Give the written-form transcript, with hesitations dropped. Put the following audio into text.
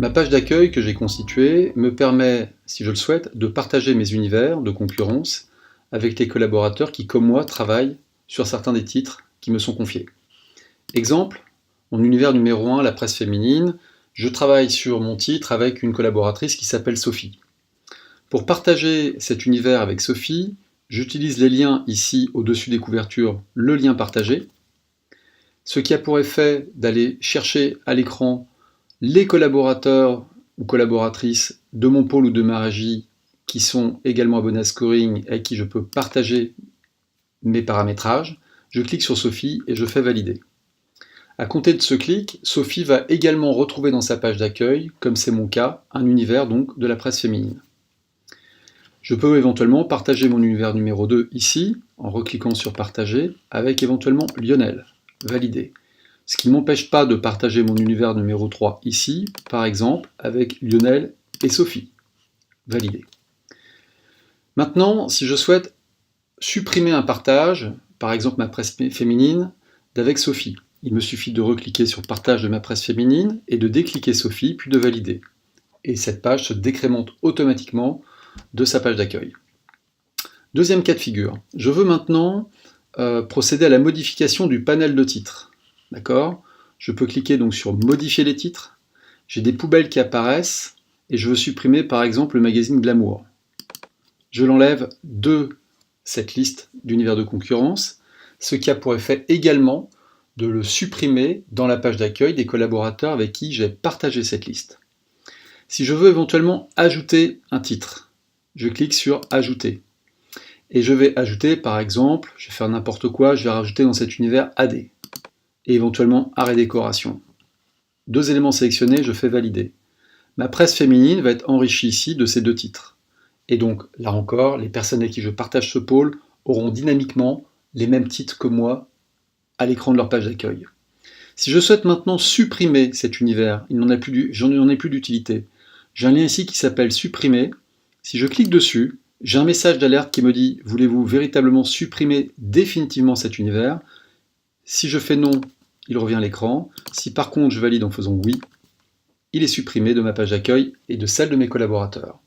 Ma page d'accueil que j'ai constituée me permet, si je le souhaite, de partager mes univers de concurrence avec les collaborateurs qui, comme moi, travaillent sur certains des titres qui me sont confiés. Exemple, mon univers numéro 1, la presse féminine, je travaille sur mon titre avec une collaboratrice qui s'appelle Sophie. Pour partager cet univers avec Sophie, j'utilise les liens ici au-dessus des couvertures, le lien partagé, ce qui a pour effet d'aller chercher à l'écran les collaborateurs ou collaboratrices de mon pôle ou de ma régie qui sont également abonnés à Scoring et avec qui je peux partager mes paramétrages. Je clique sur Sophie et je fais valider. À compter de ce clic, Sophie va également retrouver dans sa page d'accueil, comme c'est mon cas, un univers donc de la presse féminine. Je peux éventuellement partager mon univers numéro 2 ici, en recliquant sur partager, avec éventuellement Lionel. Valider. Ce qui ne m'empêche pas de partager mon univers numéro 3 ici, par exemple, avec Lionel et Sophie. Valider. Maintenant, si je souhaite supprimer un partage, par exemple ma presse féminine, d'avec Sophie, il me suffit de recliquer sur partage de ma presse féminine et de décliquer Sophie, puis de valider. Et cette page se décrémente automatiquement de sa page d'accueil. Deuxième cas de figure, je veux maintenant procéder à la modification du panel de titres. D'accord ? Je peux cliquer donc sur modifier les titres. J'ai des poubelles qui apparaissent et je veux supprimer par exemple le magazine Glamour. Je l'enlève de cette liste d'univers de concurrence, ce qui a pour effet également de le supprimer dans la page d'accueil des collaborateurs avec qui j'ai partagé cette liste. Si je veux éventuellement ajouter un titre, je clique sur ajouter. Et je vais ajouter par exemple, je vais faire n'importe quoi, je vais rajouter dans cet univers AD. Et éventuellement arrêt décoration. 2 éléments sélectionnés, je fais valider. Ma presse féminine va être enrichie ici de ces 2 titres. Et donc, là encore, les personnes avec qui je partage ce pôle auront dynamiquement les mêmes titres que moi à l'écran de leur page d'accueil. Si je souhaite maintenant supprimer cet univers, j'en ai plus d'utilité. J'ai un lien ici qui s'appelle supprimer. Si je clique dessus, j'ai un message d'alerte qui me dit « Voulez-vous véritablement supprimer définitivement cet univers ?» Si je fais non, il revient à l'écran. Si par contre je valide en faisant oui, il est supprimé de ma page d'accueil et de celle de mes collaborateurs.